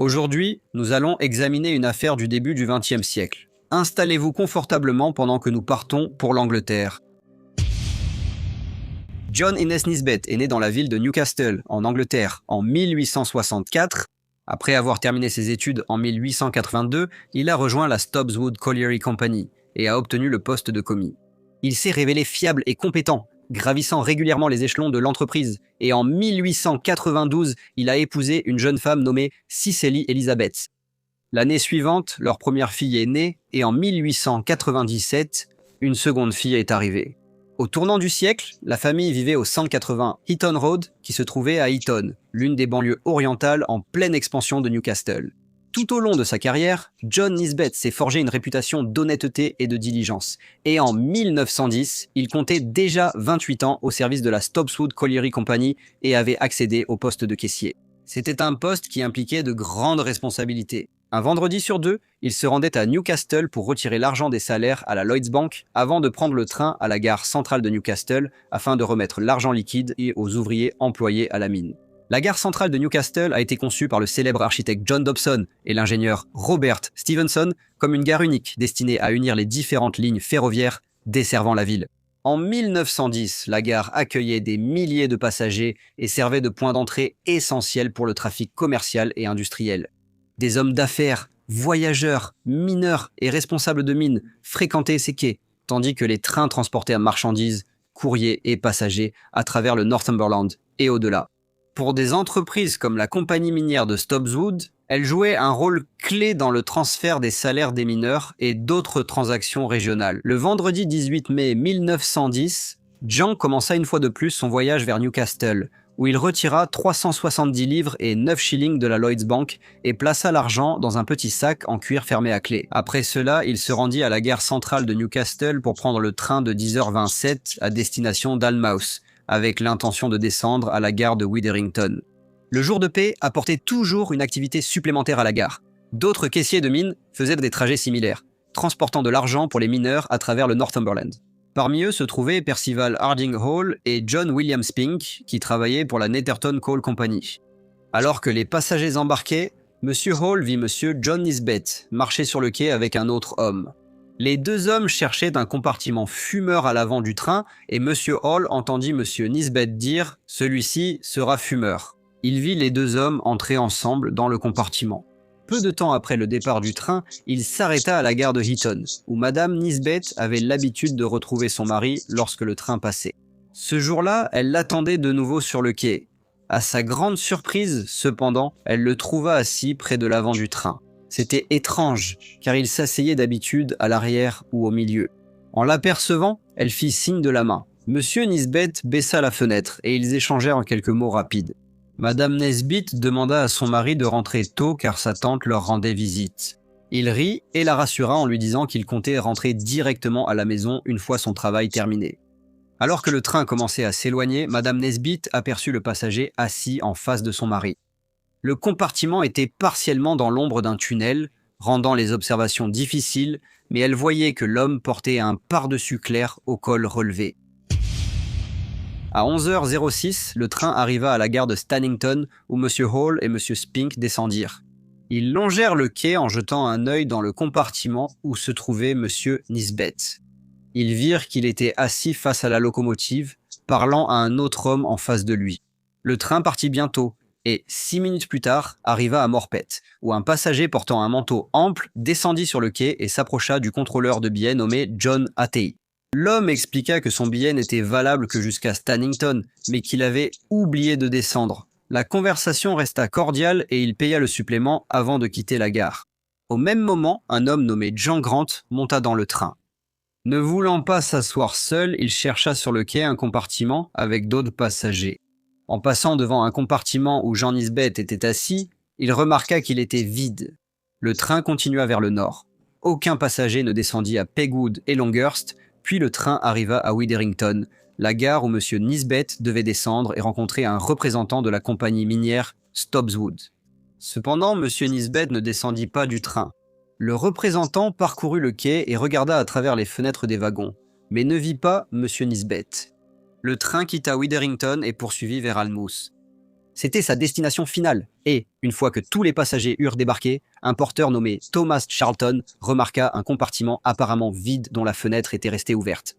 Aujourd'hui, nous allons examiner une affaire du début du XXe siècle. Installez-vous confortablement pendant que nous partons pour l'Angleterre. John Innes Nisbet est né dans la ville de Newcastle, en Angleterre, en 1864. Après avoir terminé ses études en 1882, il a rejoint la Stubbs-Wood Colliery Company et a obtenu le poste de commis. Il s'est révélé fiable et compétent, gravissant régulièrement les échelons de l'entreprise, et en 1892, il a épousé une jeune femme nommée Cicely Elizabeth. L'année suivante, leur première fille est née, et en 1897, une seconde fille est arrivée. Au tournant du siècle, la famille vivait au 180 Eaton Road, qui se trouvait à Eaton, l'une des banlieues orientales en pleine expansion de Newcastle. Tout au long de sa carrière, John Nisbet s'est forgé une réputation d'honnêteté et de diligence. Et en 1910, il comptait déjà 28 ans au service de la Stubbs-Wood Colliery Company et avait accédé au poste de caissier. C'était un poste qui impliquait de grandes responsabilités. Un vendredi sur deux, il se rendait à Newcastle pour retirer l'argent des salaires à la Lloyds Bank avant de prendre le train à la gare centrale de Newcastle afin de remettre l'argent liquide et aux ouvriers employés à la mine. La gare centrale de Newcastle a été conçue par le célèbre architecte John Dobson et l'ingénieur Robert Stephenson comme une gare unique destinée à unir les différentes lignes ferroviaires desservant la ville. En 1910, la gare accueillait des milliers de passagers et servait de point d'entrée essentiel pour le trafic commercial et industriel. Des hommes d'affaires, voyageurs, mineurs et responsables de mines fréquentaient ces quais, tandis que les trains transportaient marchandises, courriers et passagers à travers le Northumberland et au-delà. Pour des entreprises comme la compagnie minière de Stubbs-Wood, elle jouait un rôle clé dans le transfert des salaires des mineurs et d'autres transactions régionales. Le vendredi 18 mai 1910, John commença une fois de plus son voyage vers Newcastle, où il retira 370 livres et 9 shillings de la Lloyds Bank et plaça l'argent dans un petit sac en cuir fermé à clé. Après cela, il se rendit à la gare centrale de Newcastle pour prendre le train de 10h27 à destination d'Alnmouth, avec l'intention de descendre à la gare de Witherington. Le jour de paix apportait toujours une activité supplémentaire à la gare. D'autres caissiers de mine faisaient des trajets similaires, transportant de l'argent pour les mineurs à travers le Northumberland. Parmi eux se trouvaient Percival Harding Hall et John William Spink, qui travaillaient pour la Netherton Coal Company. Alors que les passagers embarquaient, M. Hall vit M. John Nisbet marcher sur le quai avec un autre homme. Les deux hommes cherchaient un compartiment fumeur à l'avant du train et M. Hall entendit M. Nisbet dire « Celui-ci sera fumeur ». Il vit les deux hommes entrer ensemble dans le compartiment. Peu de temps après le départ du train, il s'arrêta à la gare de Eaton, où Madame Nisbet avait l'habitude de retrouver son mari lorsque le train passait. Ce jour-là, elle l'attendait de nouveau sur le quai. À sa grande surprise, cependant, elle le trouva assis près de l'avant du train. C'était étrange, car il s'asseyait d'habitude à l'arrière ou au milieu. En l'apercevant, elle fit signe de la main. Monsieur Nisbet baissa la fenêtre et ils échangèrent en quelques mots rapides. Madame Nisbet demanda à son mari de rentrer tôt car sa tante leur rendait visite. Il rit et la rassura en lui disant qu'il comptait rentrer directement à la maison une fois son travail terminé. Alors que le train commençait à s'éloigner, Madame Nisbet aperçut le passager assis en face de son mari. Le compartiment était partiellement dans l'ombre d'un tunnel, rendant les observations difficiles, mais elle voyait que l'homme portait un pardessus clair au col relevé. À 11h06, le train arriva à la gare de Stannington où M. Hall et M. Spink descendirent. Ils longèrent le quai en jetant un œil dans le compartiment où se trouvait M. Nisbet. Ils virent qu'il était assis face à la locomotive, parlant à un autre homme en face de lui. Le train partit bientôt, et 6 minutes plus tard arriva à Morpeth, où un passager portant un manteau ample descendit sur le quai et s'approcha du contrôleur de billets nommé John Attey. L'homme expliqua que son billet n'était valable que jusqu'à Stannington, mais qu'il avait oublié de descendre. La conversation resta cordiale et il paya le supplément avant de quitter la gare. Au même moment, un homme nommé John Grant monta dans le train. Ne voulant pas s'asseoir seul, il chercha sur le quai un compartiment avec d'autres passagers. En passant devant un compartiment où Jean Nisbet était assis, il remarqua qu'il était vide. Le train continua vers le nord. Aucun passager ne descendit à Pegwood et Longhurst, puis le train arriva à Witherington, la gare où M. Nisbet devait descendre et rencontrer un représentant de la compagnie minière Stubbs-Wood. Cependant, M. Nisbet ne descendit pas du train. Le représentant parcourut le quai et regarda à travers les fenêtres des wagons, mais ne vit pas M. Nisbet. Le train quitta Witherington et poursuivit vers Alnmouth. C'était sa destination finale. Et, une fois que tous les passagers eurent débarqué, un porteur nommé Thomas Charlton remarqua un compartiment apparemment vide dont la fenêtre était restée ouverte.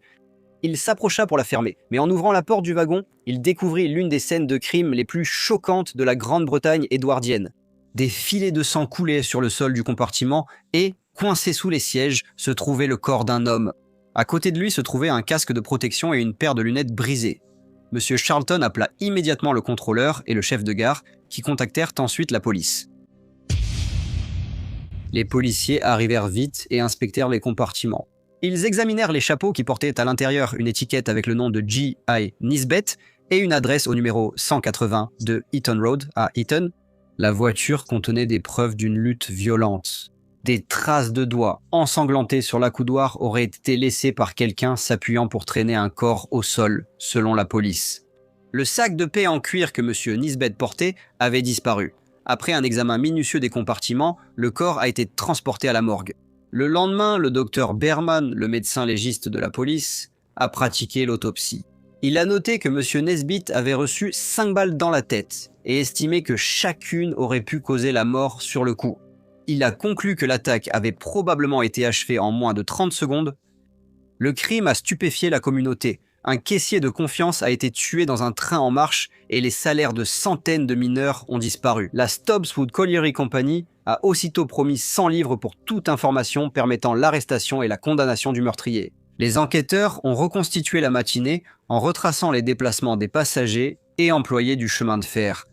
Il s'approcha pour la fermer, mais en ouvrant la porte du wagon, il découvrit l'une des scènes de crime les plus choquantes de la Grande-Bretagne édouardienne. Des filets de sang coulaient sur le sol du compartiment et, coincé sous les sièges, se trouvait le corps d'un homme. À côté de lui se trouvait un casque de protection et une paire de lunettes brisées. Monsieur Charlton appela immédiatement le contrôleur et le chef de gare, qui contactèrent ensuite la police. Les policiers arrivèrent vite et inspectèrent les compartiments. Ils examinèrent les chapeaux qui portaient à l'intérieur une étiquette avec le nom de G.I. Nisbet et une adresse au numéro 180 de Eaton Road à Eaton. La voiture contenait des preuves d'une lutte violente. Des traces de doigts ensanglantés sur l'accoudoir auraient été laissées par quelqu'un s'appuyant pour traîner un corps au sol, selon la police. Le sac de paix en cuir que M. Nisbet portait avait disparu. Après un examen minutieux des compartiments, le corps a été transporté à la morgue. Le lendemain, le docteur Berman, le médecin légiste de la police, a pratiqué l'autopsie. Il a noté que M. Nesbitt avait reçu 5 balles dans la tête et estimé que chacune aurait pu causer la mort sur le coup. Il a conclu que l'attaque avait probablement été achevée en moins de 30 secondes. Le crime a stupéfié la communauté. Un caissier de confiance a été tué dans un train en marche et les salaires de centaines de mineurs ont disparu. La Stubbs Wood Colliery Company a aussitôt promis 100 livres pour toute information permettant l'arrestation et la condamnation du meurtrier. Les enquêteurs ont reconstitué la matinée en retraçant les déplacements des passagers et employés du chemin de fer.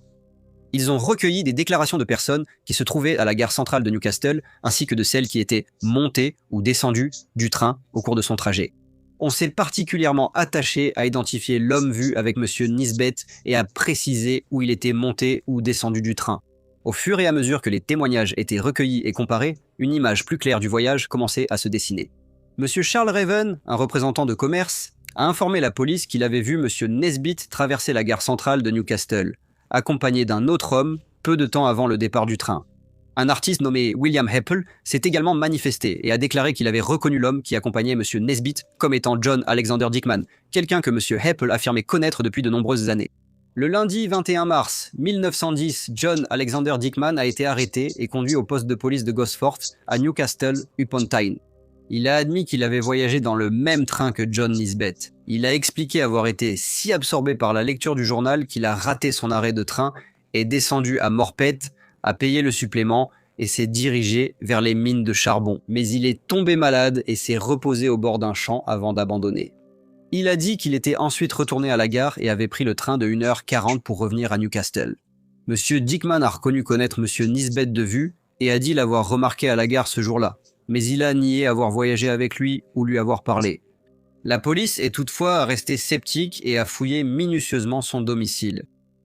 Ils ont recueilli des déclarations de personnes qui se trouvaient à la gare centrale de Newcastle, ainsi que de celles qui étaient montées ou descendues du train au cours de son trajet. On s'est particulièrement attaché à identifier l'homme vu avec M. Nisbet et à préciser où il était monté ou descendu du train. Au fur et à mesure que les témoignages étaient recueillis et comparés, une image plus claire du voyage commençait à se dessiner. M. Charles Raven, un représentant de commerce, a informé la police qu'il avait vu M. Nesbitt traverser la gare centrale de Newcastle, accompagné d'un autre homme peu de temps avant le départ du train. Un artiste nommé William Heppel s'est également manifesté et a déclaré qu'il avait reconnu l'homme qui accompagnait M. Nesbitt comme étant John Alexander Dickman, quelqu'un que M. Heppel affirmait connaître depuis de nombreuses années. Le lundi 21 mars 1910, John Alexander Dickman a été arrêté et conduit au poste de police de Gosforth à Newcastle upon Tyne. Il a admis qu'il avait voyagé dans le même train que John Nisbet. Il a expliqué avoir été si absorbé par la lecture du journal qu'il a raté son arrêt de train, est descendu à Morpeth, a payé le supplément et s'est dirigé vers les mines de charbon. Mais il est tombé malade et s'est reposé au bord d'un champ avant d'abandonner. Il a dit qu'il était ensuite retourné à la gare et avait pris le train de 1h40 pour revenir à Newcastle. Monsieur Dickman a reconnu connaître Monsieur Nisbet de vue et a dit l'avoir remarqué à la gare ce jour-là, mais il a nié avoir voyagé avec lui ou lui avoir parlé. La police est toutefois restée sceptique et a fouillé minutieusement son domicile.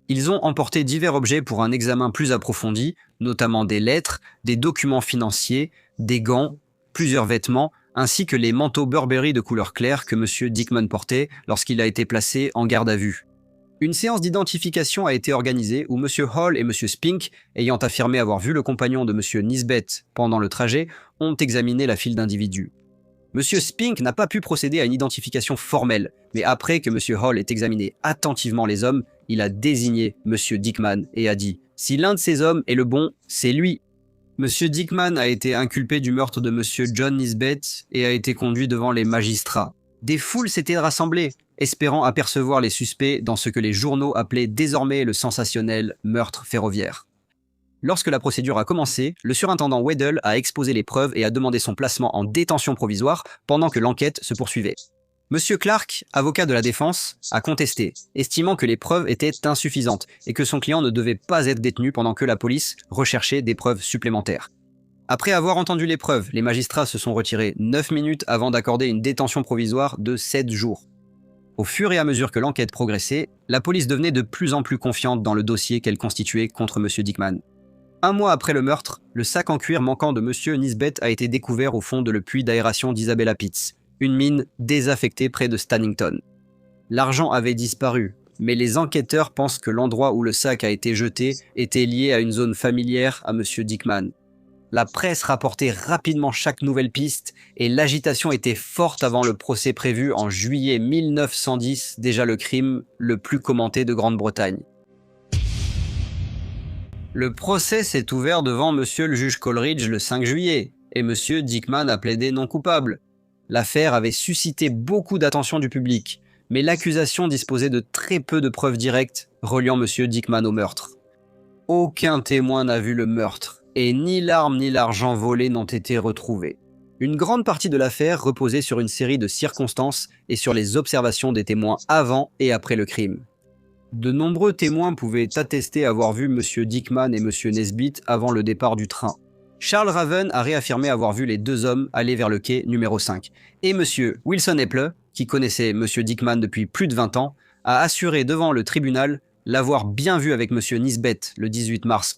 Ils ont emporté divers objets pour un examen plus approfondi, notamment des lettres, des documents financiers, des gants, plusieurs vêtements, ainsi que les manteaux Burberry de couleur claire que M. Dickman portait lorsqu'il a été placé en garde à vue. Une séance d'identification a été organisée où M. Hall et M. Spink, ayant affirmé avoir vu le compagnon de M. Nisbet pendant le trajet, ont examiné la file d'individus. M. Spink n'a pas pu procéder à une identification formelle, mais après que M. Hall ait examiné attentivement les hommes, il a désigné M. Dickman et a dit « Si l'un de ces hommes est le bon, c'est lui ». M. Dickman a été inculpé du meurtre de M. John Nisbet et a été conduit devant les magistrats. Des foules s'étaient rassemblées, espérant apercevoir les suspects dans ce que les journaux appelaient désormais le sensationnel meurtre ferroviaire. Lorsque la procédure a commencé, le surintendant Weddell a exposé les preuves et a demandé son placement en détention provisoire pendant que l'enquête se poursuivait. M. Clark, avocat de la défense, a contesté, estimant que les preuves étaient insuffisantes et que son client ne devait pas être détenu pendant que la police recherchait des preuves supplémentaires. Après avoir entendu les preuves, les magistrats se sont retirés 9 minutes avant d'accorder une détention provisoire de 7 jours. Au fur et à mesure que l'enquête progressait, la police devenait de plus en plus confiante dans le dossier qu'elle constituait contre M. Dickman. Un mois après le meurtre, le sac en cuir manquant de M. Nisbet a été découvert au fond de le puits d'aération d'Isabella Pitts, une mine désaffectée près de Stannington. L'argent avait disparu, mais les enquêteurs pensent que l'endroit où le sac a été jeté était lié à une zone familière à M. Dickman. La presse rapportait rapidement chaque nouvelle piste et l'agitation était forte avant le procès prévu en juillet 1910, déjà le crime le plus commenté de Grande-Bretagne. Le procès s'est ouvert devant monsieur le juge Coleridge le 5 juillet, et monsieur Dickman a plaidé non coupable. L'affaire avait suscité beaucoup d'attention du public, mais l'accusation disposait de très peu de preuves directes reliant monsieur Dickman au meurtre. Aucun témoin n'a vu le meurtre, et ni l'arme ni l'argent volé n'ont été retrouvés. Une grande partie de l'affaire reposait sur une série de circonstances et sur les observations des témoins avant et après le crime. De nombreux témoins pouvaient attester avoir vu M. Dickman et M. Nesbitt avant le départ du train. Charles Raven a réaffirmé avoir vu les deux hommes aller vers le quai numéro 5. Et M. Wilson Eple, qui connaissait M. Dickman depuis plus de 20 ans, a assuré devant le tribunal l'avoir bien vu avec M. Nisbett le 18 mars.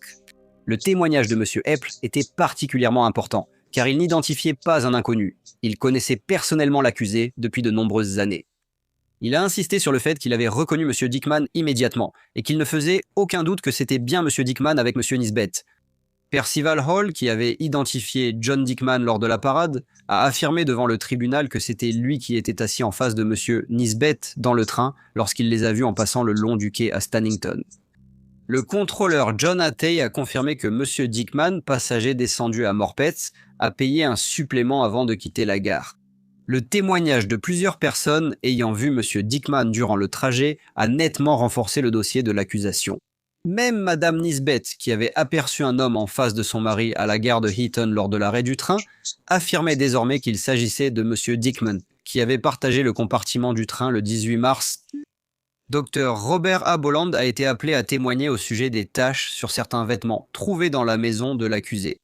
Le témoignage de M. Eple était particulièrement important, car il n'identifiait pas un inconnu. Il connaissait personnellement l'accusé depuis de nombreuses années. Il a insisté sur le fait qu'il avait reconnu M. Dickman immédiatement, et qu'il ne faisait aucun doute que c'était bien M. Dickman avec M. Nisbett. Percival Hall, qui avait identifié John Dickman lors de la parade, a affirmé devant le tribunal que c'était lui qui était assis en face de M. Nisbett dans le train lorsqu'il les a vus en passant le long du quai à Stannington. Le contrôleur John Hattey a confirmé que M. Dickman, passager descendu à Morpeth, a payé un supplément avant de quitter la gare. Le témoignage de plusieurs personnes ayant vu M. Dickman durant le trajet a nettement renforcé le dossier de l'accusation. Même Madame Nisbett, qui avait aperçu un homme en face de son mari à la gare de Heaton lors de l'arrêt du train, affirmait désormais qu'il s'agissait de M. Dickman, qui avait partagé le compartiment du train le 18 mars. Dr Robert A. Bolland a été appelé à témoigner au sujet des taches sur certains vêtements trouvés dans la maison de l'accusé.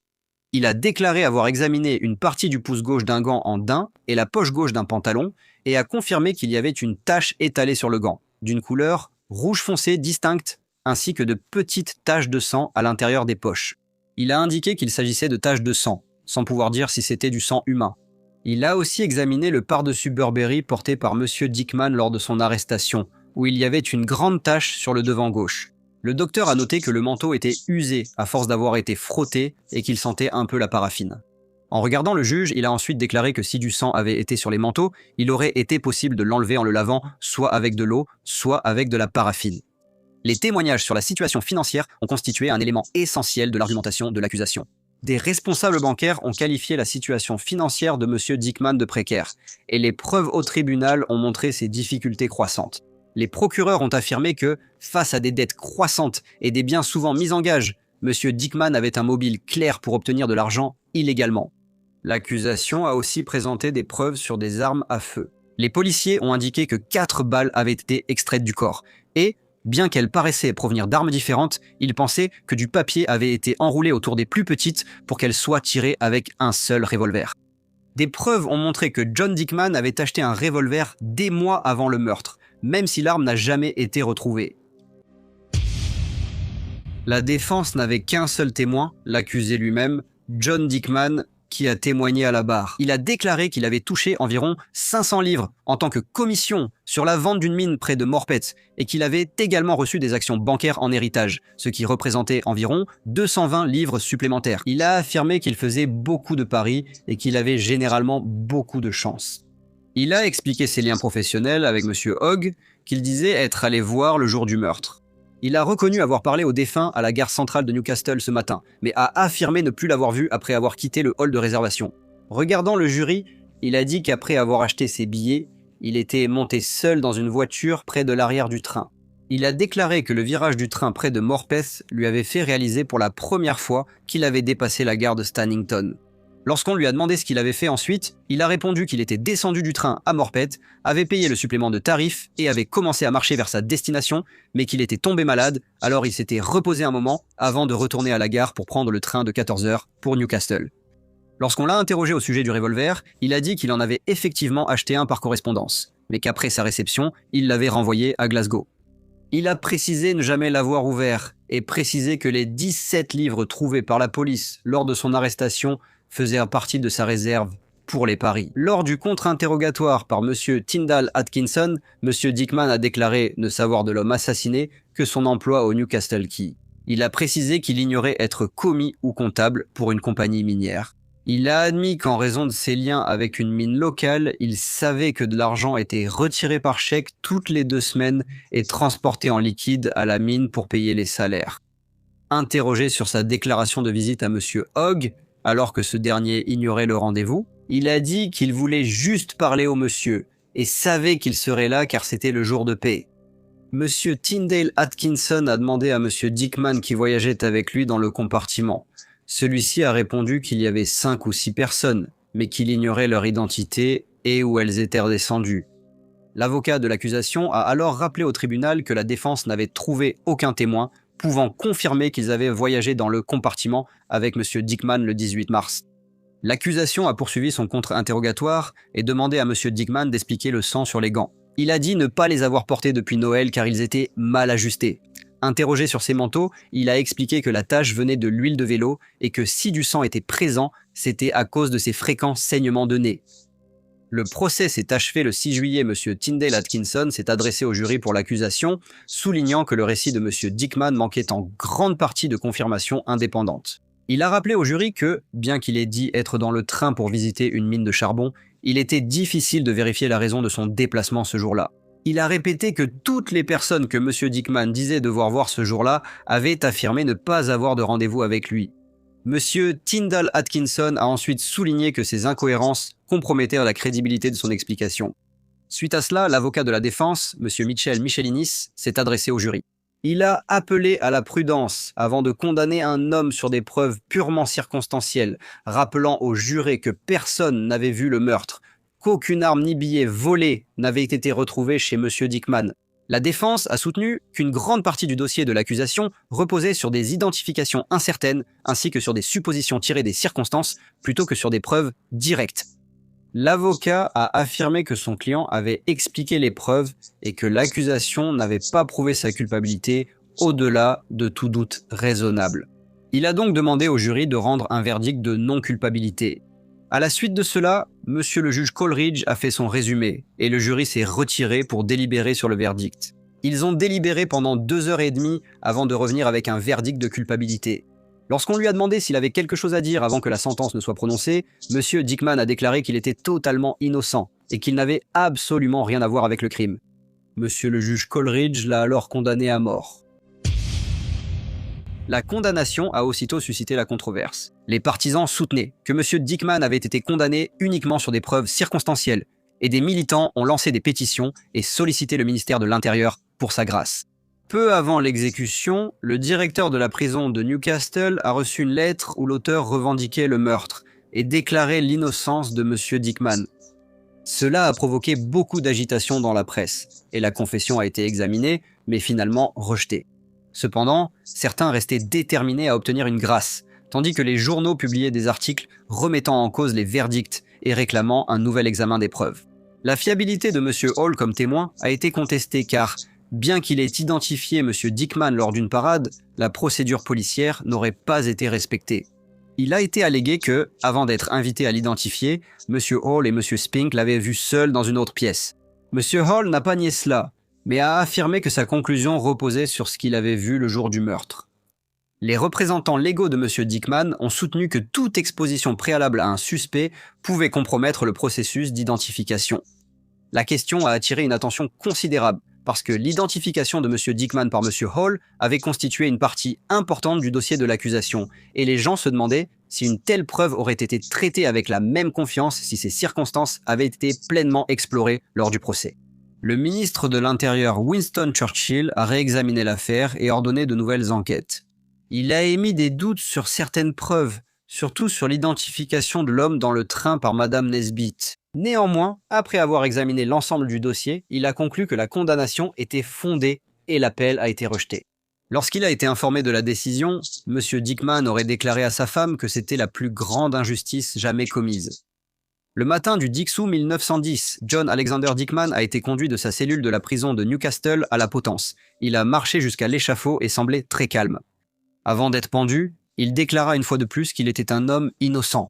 Il a déclaré avoir examiné une partie du pouce gauche d'un gant en daim et la poche gauche d'un pantalon et a confirmé qu'il y avait une tache étalée sur le gant, d'une couleur rouge foncé distincte, ainsi que de petites taches de sang à l'intérieur des poches. Il a indiqué qu'il s'agissait de taches de sang, sans pouvoir dire si c'était du sang humain. Il a aussi examiné le pardessus Burberry porté par M. Dickman lors de son arrestation, où il y avait une grande tache sur le devant gauche. Le docteur a noté que le manteau était usé à force d'avoir été frotté et qu'il sentait un peu la paraffine. En regardant le juge, il a ensuite déclaré que si du sang avait été sur les manteaux, il aurait été possible de l'enlever en le lavant, soit avec de l'eau, soit avec de la paraffine. Les témoignages sur la situation financière ont constitué un élément essentiel de l'argumentation de l'accusation. Des responsables bancaires ont qualifié la situation financière de M. Dickman de précaire, et les preuves au tribunal ont montré ses difficultés croissantes. Les procureurs ont affirmé que, face à des dettes croissantes et des biens souvent mis en gage, M. Dickman avait un mobile clair pour obtenir de l'argent illégalement. L'accusation a aussi présenté des preuves sur des armes à feu. Les policiers ont indiqué que 4 balles avaient été extraites du corps, et, bien qu'elles paraissaient provenir d'armes différentes, ils pensaient que du papier avait été enroulé autour des plus petites pour qu'elles soient tirées avec un seul revolver. Des preuves ont montré que John Dickman avait acheté un revolver des mois avant le meurtre, même si l'arme n'a jamais été retrouvée. La défense n'avait qu'un seul témoin, l'accusé lui-même, John Dickman, qui a témoigné à la barre. Il a déclaré qu'il avait touché environ 500 livres en tant que commission sur la vente d'une mine près de Morpeth et qu'il avait également reçu des actions bancaires en héritage, ce qui représentait environ 220 livres supplémentaires. Il a affirmé qu'il faisait beaucoup de paris et qu'il avait généralement beaucoup de chance. Il a expliqué ses liens professionnels avec M. Hogg, qu'il disait être allé voir le jour du meurtre. Il a reconnu avoir parlé au défunt à la gare centrale de Newcastle ce matin, mais a affirmé ne plus l'avoir vu après avoir quitté le hall de réservation. Regardant le jury, il a dit qu'après avoir acheté ses billets, il était monté seul dans une voiture près de l'arrière du train. Il a déclaré que le virage du train près de Morpeth lui avait fait réaliser pour la première fois qu'il avait dépassé la gare de Stannington. Lorsqu'on lui a demandé ce qu'il avait fait ensuite, il a répondu qu'il était descendu du train à Morpeth, avait payé le supplément de tarif et avait commencé à marcher vers sa destination, mais qu'il était tombé malade, alors il s'était reposé un moment avant de retourner à la gare pour prendre le train de 14 h pour Newcastle. Lorsqu'on l'a interrogé au sujet du revolver, il a dit qu'il en avait effectivement acheté un par correspondance, mais qu'après sa réception, il l'avait renvoyé à Glasgow. Il a précisé ne jamais l'avoir ouvert et précisé que les 17 livres trouvés par la police lors de son arrestation faisait partie de sa réserve pour les paris. Lors du contre-interrogatoire par M. Tyndall Atkinson, M. Dickman a déclaré ne savoir de l'homme assassiné que son emploi au Newcastle Quay. Il a précisé qu'il ignorait être commis ou comptable pour une compagnie minière. Il a admis qu'en raison de ses liens avec une mine locale, il savait que de l'argent était retiré par chèque toutes les 2 semaines et transporté en liquide à la mine pour payer les salaires. Interrogé sur sa déclaration de visite à Monsieur Hogg, alors que ce dernier ignorait le rendez-vous, il a dit qu'il voulait juste parler au monsieur et savait qu'il serait là car c'était le jour de paix. Monsieur Tyndale Atkinson a demandé à Monsieur Dickman qui voyageait avec lui dans le compartiment. Celui-ci a répondu qu'il y avait 5 ou 6 personnes, mais qu'il ignorait leur identité et où elles étaient redescendues. L'avocat de l'accusation a alors rappelé au tribunal que la défense n'avait trouvé aucun témoin pouvant confirmer qu'ils avaient voyagé dans le compartiment avec Monsieur Dickman le 18 mars. L'accusation a poursuivi son contre-interrogatoire et demandé à Monsieur Dickman d'expliquer le sang sur les gants. Il a dit ne pas les avoir portés depuis Noël car ils étaient mal ajustés. Interrogé sur ses manteaux, il a expliqué que la tache venait de l'huile de vélo et que si du sang était présent, c'était à cause de ses fréquents saignements de nez. Le procès s'est achevé le 6 juillet. Monsieur Tyndale Atkinson s'est adressé au jury pour l'accusation, soulignant que le récit de Monsieur Dickman manquait en grande partie de confirmation indépendante. Il a rappelé au jury que, bien qu'il ait dit être dans le train pour visiter une mine de charbon, il était difficile de vérifier la raison de son déplacement ce jour-là. Il a répété que toutes les personnes que Monsieur Dickman disait devoir voir ce jour-là avaient affirmé ne pas avoir de rendez-vous avec lui. Monsieur Tyndale Atkinson a ensuite souligné que ces incohérences compromettaient la crédibilité de son explication. Suite à cela, l'avocat de la défense, Monsieur Michel Michelinis, s'est adressé au jury. Il a appelé à la prudence avant de condamner un homme sur des preuves purement circonstancielles, rappelant aux jurés que personne n'avait vu le meurtre, qu'aucune arme ni billet volé n'avait été retrouvé chez Monsieur Dickman. La défense a soutenu qu'une grande partie du dossier de l'accusation reposait sur des identifications incertaines ainsi que sur des suppositions tirées des circonstances plutôt que sur des preuves directes. L'avocat a affirmé que son client avait expliqué les preuves et que l'accusation n'avait pas prouvé sa culpabilité au-delà de tout doute raisonnable. Il a donc demandé au jury de rendre un verdict de non-culpabilité. À la suite de cela, monsieur le juge Coleridge a fait son résumé et le jury s'est retiré pour délibérer sur le verdict. Ils ont délibéré pendant 2h30 avant de revenir avec un verdict de culpabilité. Lorsqu'on lui a demandé s'il avait quelque chose à dire avant que la sentence ne soit prononcée, monsieur Dickman a déclaré qu'il était totalement innocent et qu'il n'avait absolument rien à voir avec le crime. Monsieur le juge Coleridge l'a alors condamné à mort. La condamnation a aussitôt suscité la controverse. Les partisans soutenaient que M. Dickman avait été condamné uniquement sur des preuves circonstancielles, et des militants ont lancé des pétitions et sollicité le ministère de l'Intérieur pour sa grâce. Peu avant l'exécution, le directeur de la prison de Newcastle a reçu une lettre où l'auteur revendiquait le meurtre et déclarait l'innocence de M. Dickman. Cela a provoqué beaucoup d'agitation dans la presse, et la confession a été examinée, mais finalement rejetée. Cependant, certains restaient déterminés à obtenir une grâce, tandis que les journaux publiaient des articles remettant en cause les verdicts et réclamant un nouvel examen des preuves. La fiabilité de M. Hall comme témoin a été contestée car, bien qu'il ait identifié M. Dickman lors d'une parade, la procédure policière n'aurait pas été respectée. Il a été allégué que, avant d'être invité à l'identifier, M. Hall et M. Spink l'avaient vu seul dans une autre pièce. M. Hall n'a pas nié cela, mais a affirmé que sa conclusion reposait sur ce qu'il avait vu le jour du meurtre. Les représentants légaux de M. Dickman ont soutenu que toute exposition préalable à un suspect pouvait compromettre le processus d'identification. La question a attiré une attention considérable, parce que l'identification de M. Dickman par M. Hall avait constitué une partie importante du dossier de l'accusation, et les gens se demandaient si une telle preuve aurait été traitée avec la même confiance si ces circonstances avaient été pleinement explorées lors du procès. Le ministre de l'Intérieur Winston Churchill a réexaminé l'affaire et ordonné de nouvelles enquêtes. Il a émis des doutes sur certaines preuves, surtout sur l'identification de l'homme dans le train par Madame Nesbitt. Néanmoins, après avoir examiné l'ensemble du dossier, il a conclu que la condamnation était fondée et l'appel a été rejeté. Lorsqu'il a été informé de la décision, M. Dickman aurait déclaré à sa femme que c'était la plus grande injustice jamais commise. Le matin du 10 août 1910, John Alexander Dickman a été conduit de sa cellule de la prison de Newcastle à la Potence. Il a marché jusqu'à l'échafaud et semblait très calme. Avant d'être pendu, il déclara une fois de plus qu'il était un homme innocent.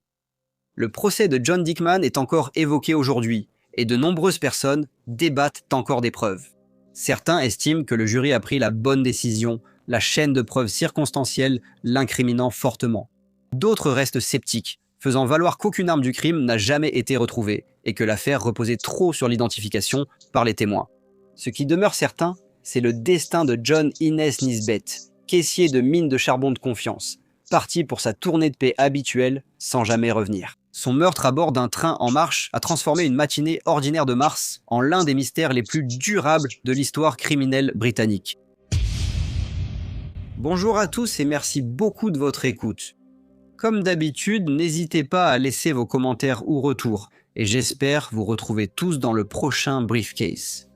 Le procès de John Dickman est encore évoqué aujourd'hui, et de nombreuses personnes débattent encore des preuves. Certains estiment que le jury a pris la bonne décision, la chaîne de preuves circonstancielles l'incriminant fortement. D'autres restent sceptiques, faisant valoir qu'aucune arme du crime n'a jamais été retrouvée et que l'affaire reposait trop sur l'identification par les témoins. Ce qui demeure certain, c'est le destin de John Innes Nisbet, caissier de mine de charbon de confiance, parti pour sa tournée de paix habituelle sans jamais revenir. Son meurtre à bord d'un train en marche a transformé une matinée ordinaire de mars en l'un des mystères les plus durables de l'histoire criminelle britannique. Bonjour à tous et merci beaucoup de votre écoute. Comme d'habitude, n'hésitez pas à laisser vos commentaires ou retours, et j'espère vous retrouver tous dans le prochain Briefcase.